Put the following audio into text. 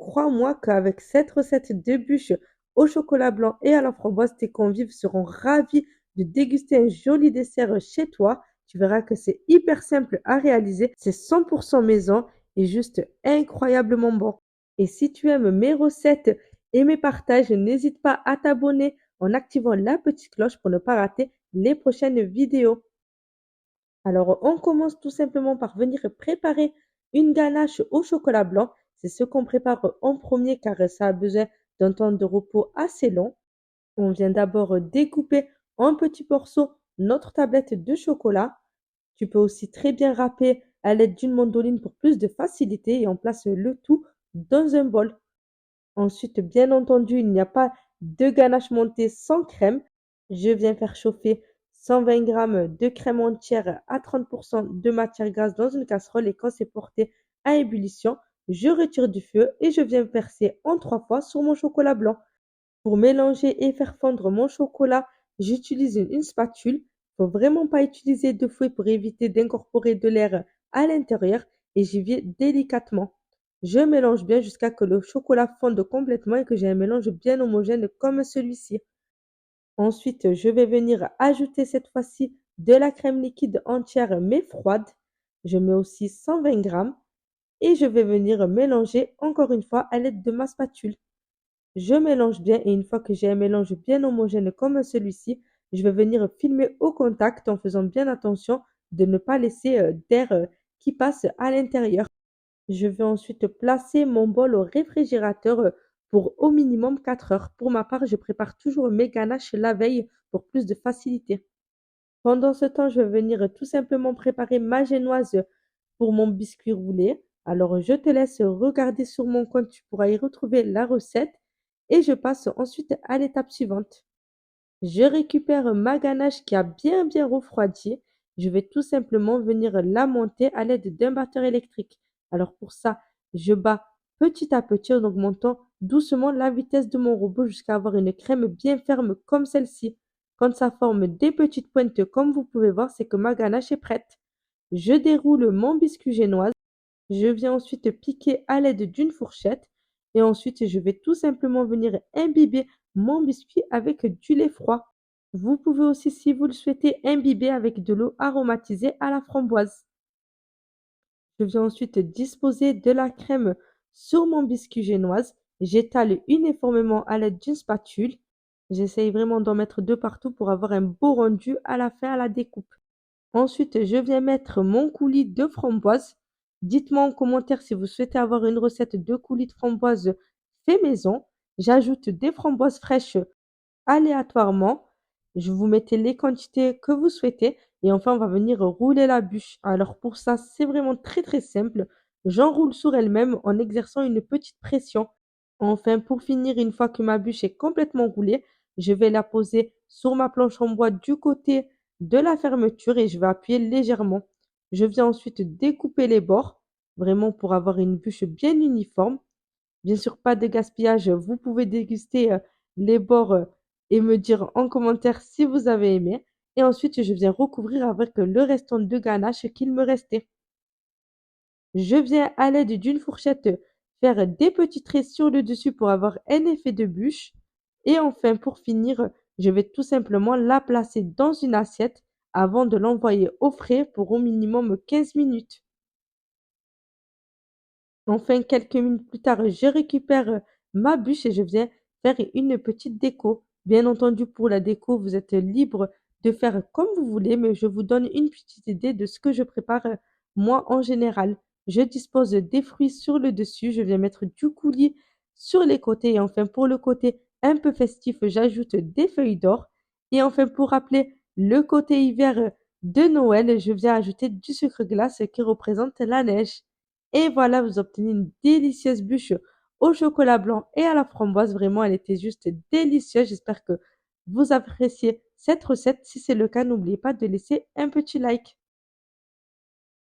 crois-moi qu'avec cette recette de bûche au chocolat blanc et à la framboise, tes convives seront ravis de déguster un joli dessert chez toi. Tu verras que c'est hyper simple à réaliser, c'est 100% maison et juste incroyablement bon. Et si tu aimes mes recettes et mes partages, n'hésite pas à t'abonner en activant la petite cloche pour ne pas rater les prochaines vidéos. Alors, on commence tout simplement par venir préparer une ganache au chocolat blanc. C'est ce qu'on prépare en premier car ça a besoin d'un temps de repos assez long. On vient d'abord découper en petits morceaux notre tablette de chocolat. Tu peux aussi très bien râper à l'aide d'une mandoline pour plus de facilité et on place le tout dans un bol. Ensuite, bien entendu, il n'y a pas de ganache montée sans crème. Je viens faire chauffer 120 grammes de crème entière à 30% de matière grasse dans une casserole et quand c'est porté à ébullition, je retire du feu et je viens verser en 3 fois sur mon chocolat blanc. Pour mélanger et faire fondre mon chocolat, j'utilise une spatule. Il ne faut vraiment pas utiliser de fouet pour éviter d'incorporer de l'air à l'intérieur et j'y vais délicatement. Je mélange bien jusqu'à ce que le chocolat fonde complètement et que j'ai un mélange bien homogène comme celui-ci. Ensuite, je vais venir ajouter cette fois-ci de la crème liquide entière mais froide. Je mets aussi 120 grammes et je vais venir mélanger encore une fois à l'aide de ma spatule. Je mélange bien et une fois que j'ai un mélange bien homogène comme celui-ci, je vais venir filmer au contact en faisant bien attention de ne pas laisser d'air qui passe à l'intérieur. Je vais ensuite placer mon bol au réfrigérateur pour au minimum 4 heures. Pour ma part, je prépare toujours mes ganaches la veille pour plus de facilité. Pendant ce temps, je vais venir tout simplement préparer ma génoise pour mon biscuit roulé. Alors, je te laisse regarder sur mon compte, tu pourras y retrouver la recette. Et je passe ensuite à l'étape suivante. Je récupère ma ganache qui a bien refroidi. Je vais tout simplement venir la monter à l'aide d'un batteur électrique. Alors pour ça, je bats petit à petit en augmentant doucement la vitesse de mon robot jusqu'à avoir une crème bien ferme comme celle-ci. Quand ça forme des petites pointes comme vous pouvez voir, c'est que ma ganache est prête. Je déroule mon biscuit génoise. Je viens ensuite piquer à l'aide d'une fourchette et ensuite je vais tout simplement venir imbiber mon biscuit avec du lait froid. Vous pouvez aussi, si vous le souhaitez, imbiber avec de l'eau aromatisée à la framboise. Je viens ensuite disposer de la crème sur mon biscuit génoise. J'étale uniformément à l'aide d'une spatule. J'essaye vraiment d'en mettre de partout pour avoir un beau rendu à la fin à la découpe. Ensuite, je viens mettre mon coulis de framboise. Dites-moi en commentaire si vous souhaitez avoir une recette de coulis de framboise fait maison. J'ajoute des framboises fraîches aléatoirement. Je vous mettez les quantités que vous souhaitez. Et enfin, on va venir rouler la bûche. Alors pour ça, c'est vraiment très simple. J'enroule sur elle-même en exerçant une petite pression. Enfin, pour finir, une fois que ma bûche est complètement roulée, je vais la poser sur ma planche en bois du côté de la fermeture et je vais appuyer légèrement. Je viens ensuite découper les bords, vraiment pour avoir une bûche bien uniforme. Bien sûr, pas de gaspillage. Vous pouvez déguster les bords et me dire en commentaire si vous avez aimé. Et ensuite, je viens recouvrir avec le restant de ganache qu'il me restait. Je viens à l'aide d'une fourchette faire des petits traits sur le dessus pour avoir un effet de bûche. Et enfin, pour finir, je vais tout simplement la placer dans une assiette avant de l'envoyer au frais pour au minimum 15 minutes. Enfin, quelques minutes plus tard, je récupère ma bûche et je viens faire une petite déco. Bien entendu, pour la déco, vous êtes libre de faire comme vous voulez, mais je vous donne une petite idée de ce que je prépare moi en général. Je dispose des fruits sur le dessus, je viens mettre du coulis sur les côtés et enfin pour le côté un peu festif, j'ajoute des feuilles d'or. Et enfin pour rappeler le côté hiver de Noël, je viens ajouter du sucre glace qui représente la neige. Et voilà, vous obtenez une délicieuse bûche au chocolat blanc et à la framboise. Vraiment, elle était juste délicieuse. J'espère que vous appréciez cette recette. Si c'est le cas, n'oubliez pas de laisser un petit like.